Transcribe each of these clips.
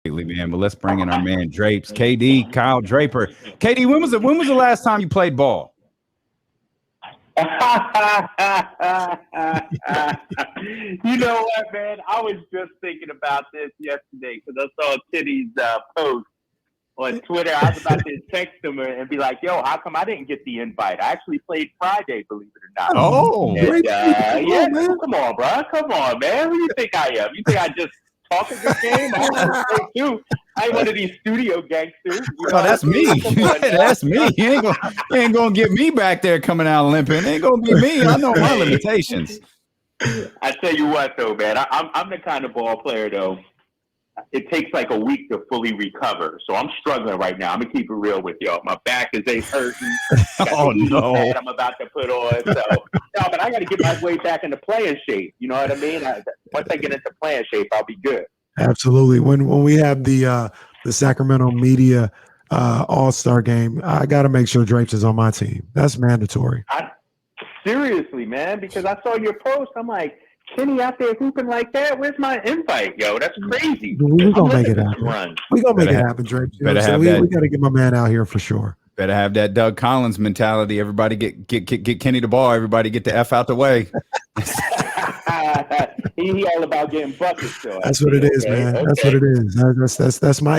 Man, but let's bring in our man Drapes, KD, Kyle Draper. KD, when was the last time you played ball? You know what, man? I was just thinking about this yesterday because I saw Kenny's post on Twitter. I was about to text him and be like, "Yo, how come I didn't get the invite? I actually played Friday, believe it or not." Oh, and, yeah, come on, bro, come on, man. Who do you think I am? You think I just talk a good game? I want to play too. I ain't one of these studio gangsters. You know, that's me. That's me. You ain't gonna get me back there coming out limping. It ain't gonna be me. I know my limitations. I tell you what, though, man, I'm the kind of ball player, though. It takes like a week to fully recover, so I'm struggling right now. I'm gonna keep it real with y'all. My back is hurting. Oh no! I'm about to put on. So no, but I got to get my way back into playing shape. You know what I mean? Once I get into playing shape, I'll be good. Absolutely. When we have the Sacramento media All-Star game, I got to make sure Drapes is on my team. That's mandatory. Seriously, man, because I saw your post. I'm like, Kenny out there hooping like that? Where's my invite, yo? That's crazy. We're going to make it happen. We're going to make it happen, Drapes. We got to get my man out here for sure. Better have that Doug Collins mentality. Everybody get Kenny the ball. Everybody get the F out the way. He all about getting buckets, though. That's what it is, man. Okay. That's what it is.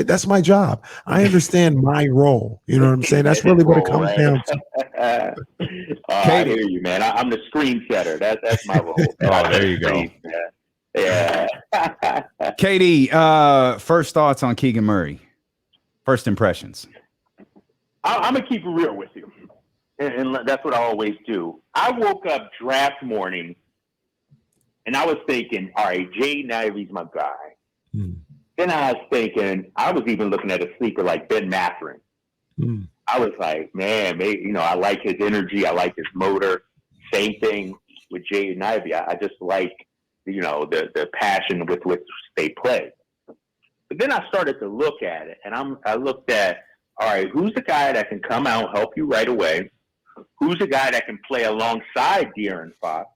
That's my job. I understand my role. You know what I'm saying? That's really what it comes down to. I hear you, man. I'm the screen setter. That's my role. There you go. Yeah. KD, first thoughts on Keegan Murray. First impressions. I'm gonna keep it real with you, and that's what I always do. I woke up draft morning. And I was thinking, all right, Jaden Ivey's my guy. Then I was thinking, I was even looking at a sleeper like Ben Mathurin. I was like, man, maybe, I like his energy. I like his motor. Same thing with Jaden Ivey. I just like, the passion with which they play. But then I started to look at it, and I looked at, all right, who's the guy that can come out and help you right away? Who's the guy that can play alongside De'Aaron Fox?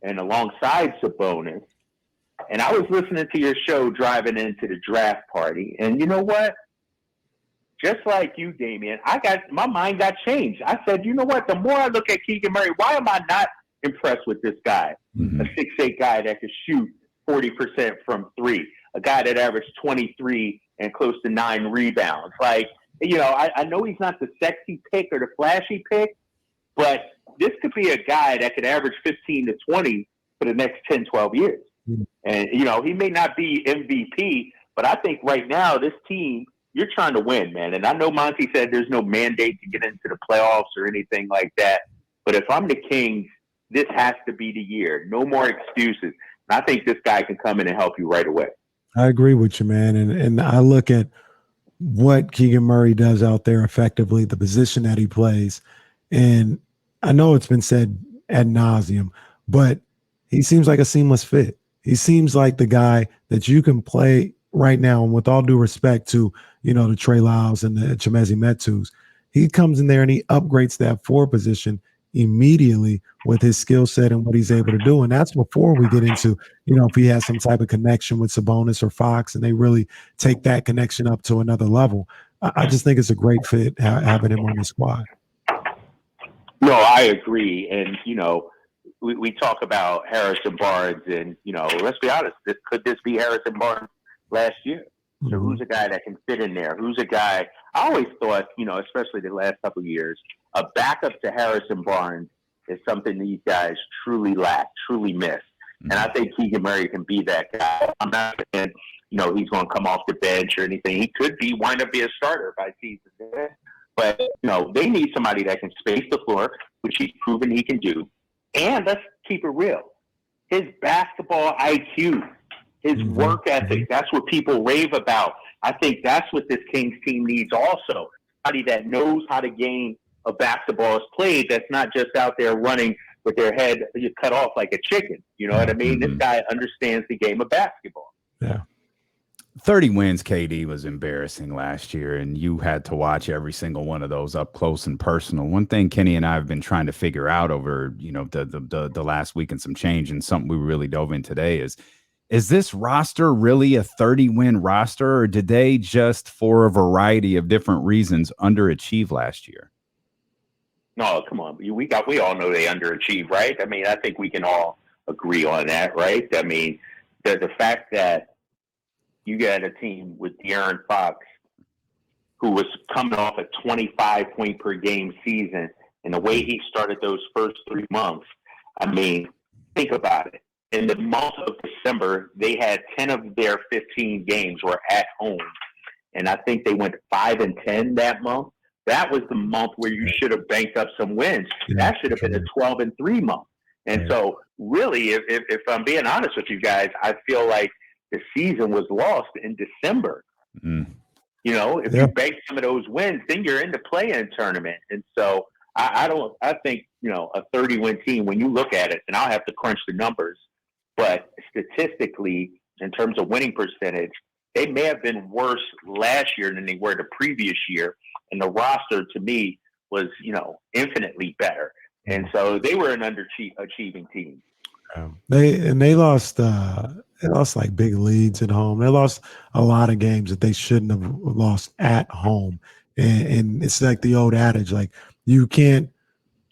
And alongside Sabonis. And I was listening to your show driving into the draft party. And you know what? Just like you, Damian, my mind got changed. I said, you know what? The more I look at Keegan Murray, why am I not impressed with this guy? A 6'8" guy that could shoot 40% from three. A guy that averaged 23 and close to 9 rebounds. Like, I know he's not the sexy pick or the flashy pick, but this could be a guy that could average 15 to 20 for the next 10, 12 years. And, he may not be MVP, but I think right now this team, you're trying to win, man. And I know Monty said there's no mandate to get into the playoffs or anything like that. But if I'm the Kings, this has to be the year. No more excuses. And I think this guy can come in and help you right away. I agree with you, man. And I look at what Keegan Murray does out there effectively, the position that he plays. And I know it's been said ad nauseum, but he seems like a seamless fit. He seems like the guy that you can play right now. And with all due respect to, the Trey Lyles and the Chimezie Metus, he comes in there and he upgrades that 4 position immediately with his skill set and what he's able to do. And that's before we get into, if he has some type of connection with Sabonis or Fox and they really take that connection up to another level. I just think it's a great fit having him on the squad. No, I agree. And, we talk about Harrison Barnes and, let's be honest, could this be Harrison Barnes last year? So who's a guy that can fit in there? Who's a guy, I always thought, especially the last couple of years, a backup to Harrison Barnes is something these guys truly lack, truly miss. And I think Keegan Murray can be that guy. I'm not saying, he's going to come off the bench or anything. He could wind up being a starter by season end. But, they need somebody that can space the floor, which he's proven he can do. And let's keep it real. His basketball IQ, his work ethic, that's what people rave about. I think that's what this Kings team needs also. Somebody that knows how the game of basketball is played, that's not just out there running with their head cut off like a chicken. You know what I mean? This guy understands the game of basketball. Yeah. 30 wins, KD, was embarrassing last year, and you had to watch every single one of those up close and personal. One thing Kenny and I have been trying to figure out over, the last week and some change, and something we really dove in today is is this roster really a 30-win roster, or did they just, for a variety of different reasons, underachieve last year? No, come on. We all know they underachieved, right? I mean, I think we can all agree on that, right? I mean, the fact that you got a team with De'Aaron Fox, who was coming off a 25-point per game season, and the way he started those first 3 months, I mean, think about it. In the month of December, they had 10 of their 15 games were at home, and I think they went 5-10 that month. That was the month where you should have banked up some wins. Yeah, That should have been a 12-3 month. And so, really, if I'm being honest with you guys, I feel like the season was lost in December. Mm. You know, if you bank some of those wins, then you're in the play-in tournament. And so, I think, you know, a 30-win team, when you look at it, and I'll have to crunch the numbers, but statistically, in terms of winning percentage, they may have been worse last year than they were the previous year. And the roster, to me, was, you know, infinitely better. And so they were an underachieving team. They lost like big leads at home. They lost a lot of games that they shouldn't have lost at home. And it's like the old adage, like you can't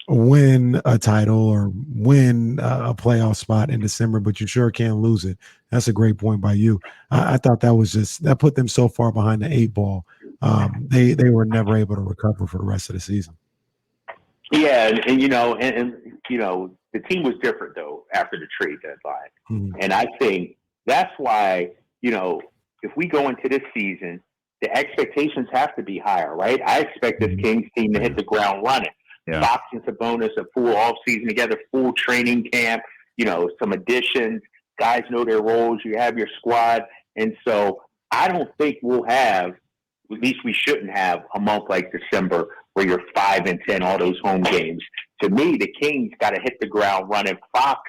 win a title or win a playoff spot in December, but you sure can't lose it. That's a great point by you. I thought that put them so far behind the 8 ball. They were never able to recover for the rest of the season. Yeah, and you know, and you know, the team was different though after the trade deadline, and I think that's why, you know, if we go into this season, the expectations have to be higher, right? I expect this Kings team to hit the ground running. Yeah. Fox and Sabonis, a full off season together, full training camp. You know, some additions. Guys know their roles. You have your squad, and so I don't think we'll have. At least we shouldn't have a month like December where you're 5-10, all those home games. To me, the Kings got to hit the ground running. Fox,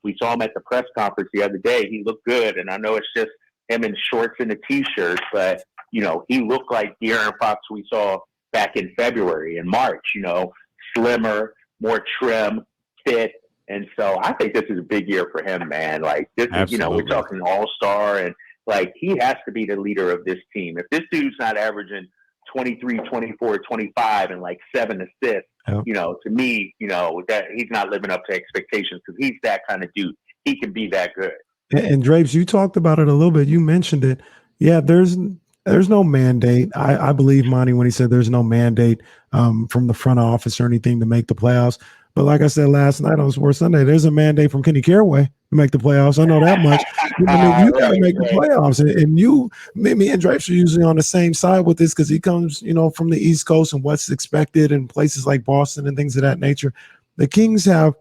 we saw him at the press conference the other day. He looked good, and I know it's just him in shorts and a T-shirt, but, you know, he looked like De'Aaron Fox we saw back in February and March, you know, slimmer, more trim, fit. And so I think this is a big year for him, man. Like, this is, you know, we're talking all-star, and, like, he has to be the leader of this team. If this dude's not averaging 23, 24, 25, and like 7 assists, you know, to me, you know, that he's not living up to expectations because he's that kind of dude. He can be that good. And Drapes, you talked about it a little bit. You mentioned it. Yeah, there's no mandate. I believe Monty when he said there's no mandate from the front office or anything to make the playoffs. But like I said last night on Sports Sunday, there's a mandate from Kenny Caraway to make the playoffs. I know that much. You got to make the playoffs. And you, me and Drapes are usually on the same side with this because he comes, you know, from the East Coast and what's expected in places like Boston and things of that nature. The Kings have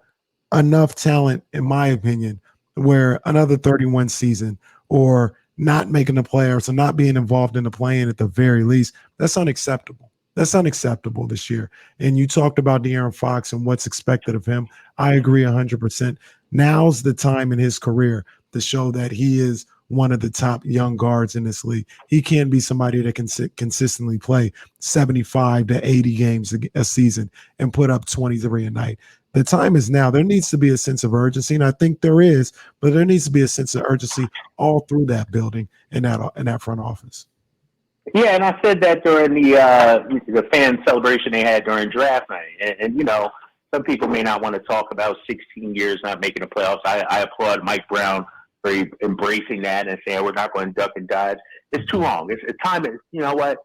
enough talent, in my opinion, where another 31 season or not making the playoffs or not being involved in the play-in at the very least, that's unacceptable. That's unacceptable this year. And you talked about De'Aaron Fox and what's expected of him. I agree 100%. Now's the time in his career to show that he is one of the top young guards in this league. He can be somebody that can consistently play 75 to 80 games a season and put up 23 a night. The time is now. There needs to be a sense of urgency, and I think there is, but there needs to be a sense of urgency all through that building and that front office. Yeah, and I said that during the fan celebration they had during draft night. And you know, some people may not want to talk about 16 years not making the playoffs. I applaud Mike Brown for embracing that and saying we're not going to duck and dodge. It's too long. It's time. You know what?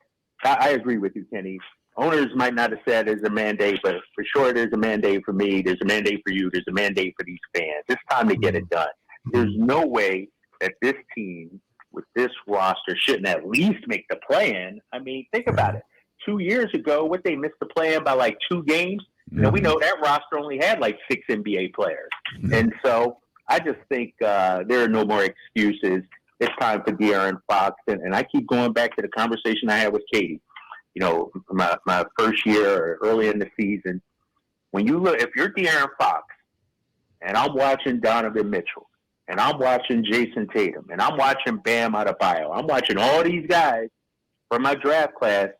I agree with you, Kenny. Owners might not have said there's a mandate, but for sure there's a mandate for me. There's a mandate for you. There's a mandate for these fans. It's time to get it done. There's no way that this team with this roster shouldn't at least make the play-in. I mean, think about it. 2 years ago, they missed the play-in by like 2 games. You know, we know that roster only had like 6 NBA players. And so I just think there are no more excuses. It's time for De'Aaron Fox. And I keep going back to the conversation I had with Katie. You know, my first year or early in the season, when you look, if you're De'Aaron Fox and I'm watching Donovan Mitchell and I'm watching Jason Tatum and I'm watching Bam Adebayo, I'm watching all these guys from my draft class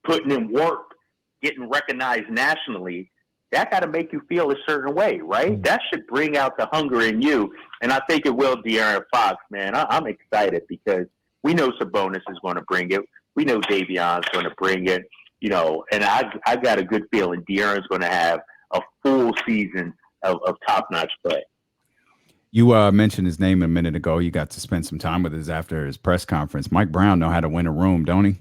putting in work, getting recognized nationally, that got to make you feel a certain way, right? That should bring out the hunger in you. And I think it will, De'Aaron Fox, man. I'm excited because we know Sabonis is going to bring it. We know Davion's going to bring it, and I got a good feeling De'Aaron's going to have a full season of top-notch play. You mentioned his name a minute ago. You got to spend some time with us after his press conference. Mike Brown know how to win a room, don't he?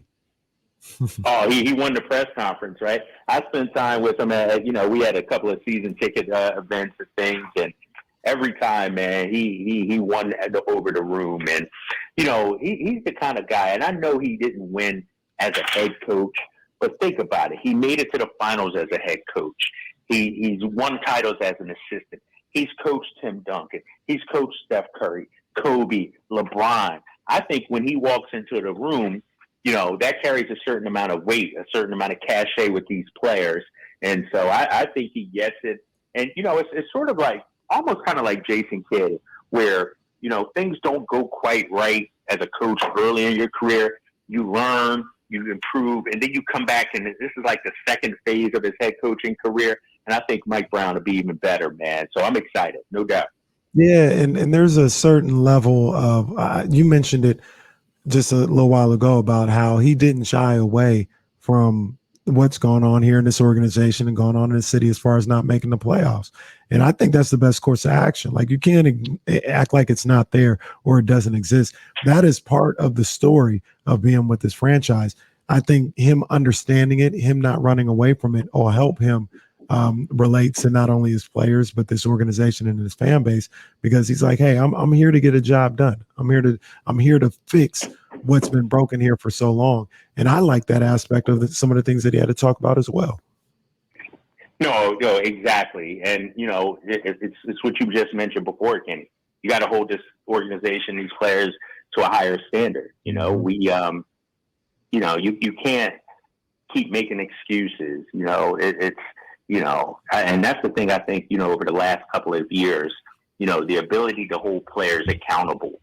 Oh, he won the press conference, right? I spent time with him at, we had a couple of season ticket events and things, and every time, man, he won over the room. And, he's the kind of guy, and I know he didn't win as a head coach, but think about it. He made it to the finals as a head coach. He's won titles as an assistant. He's coached Tim Duncan. He's coached Steph Curry, Kobe, LeBron. I think when he walks into the room, that carries a certain amount of weight, a certain amount of cachet with these players. And so I think he gets it. And, it's sort of like, almost kind of like Jason Kidd, where, things don't go quite right as a coach early in your career. You learn, you improve, and then you come back, and this is like the second phase of his head coaching career. And I think Mike Brown will be even better, man. So I'm excited, no doubt. Yeah, and there's a certain level of you mentioned it just a little while ago about how he didn't shy away from what's going on here in this organization and going on in the city as far as not making the playoffs. And I think that's the best course of action. Like, you can't act like it's not there or it doesn't exist. That is part of the story of being with this franchise. I think him understanding it, him not running away from it, will help him relate to not only his players, but this organization and his fan base, because he's like, hey, I'm here to get a job done. I'm here to fix what's been broken here for so long. And I like that aspect of some of the things that he had to talk about as well. No, exactly. And, it's what you just mentioned before, Kenny. You got to hold this organization, these players, to a higher standard. You can't keep making excuses. And that's the thing I think, over the last couple of years, the ability to hold players accountable.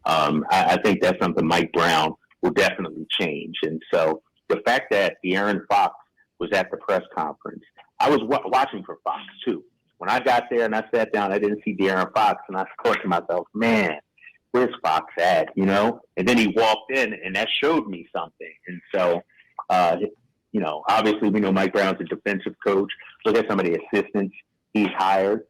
I think that's something Mike Brown will definitely change. And so the fact that De'Aaron Fox was at the press conference, I was watching for Fox too. When I got there and I sat down, I didn't see De'Aaron Fox, and I thought to myself, man, where's Fox at, And then he walked in, and that showed me something. And so, obviously we know Mike Brown's a defensive coach. Look at some of the assistants he's hired,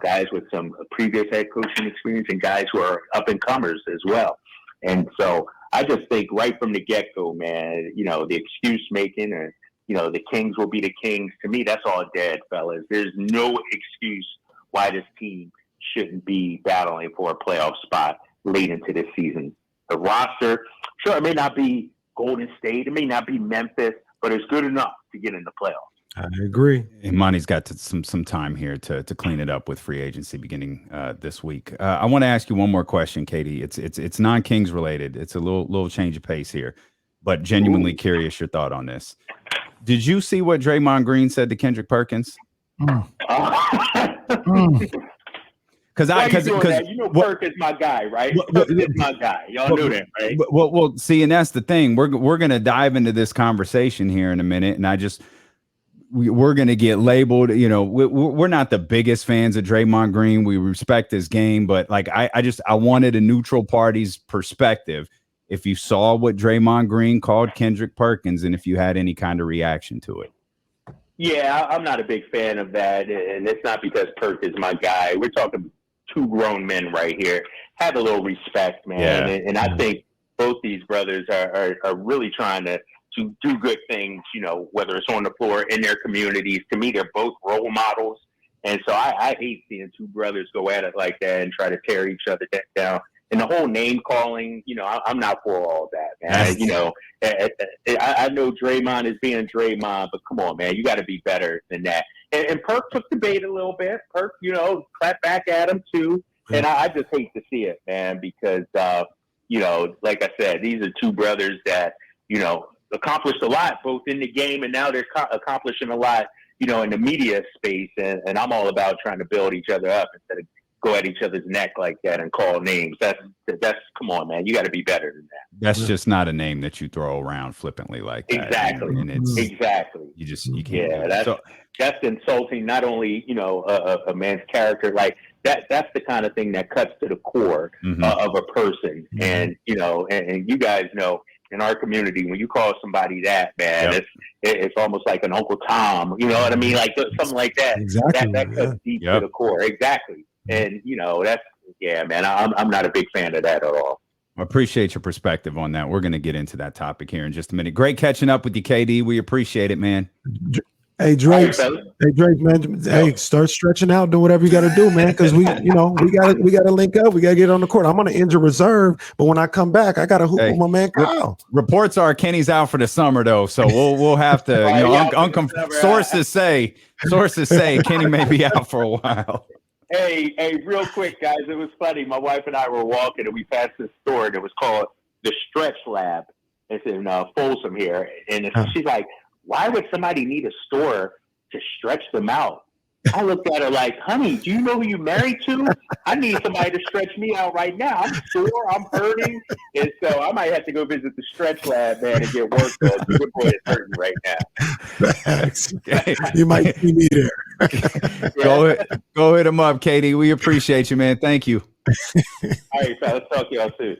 guys with some previous head coaching experience and guys who are up-and-comers as well. And so I just think right from the get-go, man, the excuse-making and, the Kings will be the Kings. To me, that's all dead, fellas. There's no excuse why this team shouldn't be battling for a playoff spot late into this season. The roster, sure, it may not be Golden State, it may not be Memphis, but it's good enough to get in the playoffs. I agree. And Monty's got some time here to clean it up with free agency beginning this week. I want to ask you one more question, Katie. It's non-Kings related. It's a little change of pace here, but genuinely curious your thought on this. Did you see what Draymond Green said to Kendrick Perkins? Because Perk is my guy, right? Perk is my guy. Y'all knew that, right? Well, see, and that's the thing. We're gonna dive into this conversation here in a minute, and we're gonna get labeled. We're not the biggest fans of Draymond Green. We respect his game, but like I wanted a neutral party's perspective. If you saw what Draymond Green called Kendrick Perkins, and if you had any kind of reaction to it. Yeah, I'm not a big fan of that, and it's not because Perk is my guy. We're talking two grown men right here. Have a little respect, man. Yeah. And I think both these brothers are really trying to do good things, whether it's on the floor, in their communities. To me, they're both role models. And so I hate seeing two brothers go at it like that and try to tear each other down. And the whole name calling, I'm not for all that, man. I know Draymond is being Draymond, but come on, man, you got to be better than that. And Perk took the bait a little bit. Perk, clapped back at him too. And I just hate to see it, man, because, like I said, these are two brothers that, accomplished a lot, both in the game and now they're accomplishing a lot, in the media space. And I'm all about trying to build each other up instead of go at each other's neck like that and call names. That's come on, man. You got to be better than that. That's just not a name that you throw around flippantly like that. Exactly. And it's exactly. you can't. Yeah, that's insulting. Not only a man's character, like that's the kind of thing that cuts to the core of a person. And and you guys know, in our community, when you call somebody that, man, it's almost like an Uncle Tom. You know what I mean? Like something like that. Exactly. That cuts deep to the core. Exactly. And that's man. I'm not a big fan of that at all. I appreciate your perspective on that. We're going to get into that topic here in just a minute. Great catching up with you, KD. We appreciate it, man. Hey Drake, man. Hey, start stretching out, do whatever you got to do, man. Because we got to link up. We got to get on the court. I'm on the injured reserve, but when I come back, I got to hoop with my man Kyle. Reports are Kenny's out for the summer though, so we'll have to. Sources say Kenny may be out for a while. Hey, real quick, guys. It was funny. My wife and I were walking, and we passed this store, and it was called the Stretch Lab. It's in Folsom here, and she's like, "Why would somebody need a store to stretch them out?" I looked at her like, "Honey, do you know who you married to? I need somebody to stretch me out right now. I'm sore, I'm hurting." And so I might have to go visit the Stretch Lab, man, and get work done. Good boy is hurting right now. You might see me there. Go hit him up, Katie. We appreciate you, man. Thank you. All right, fellas. Talk to y'all soon.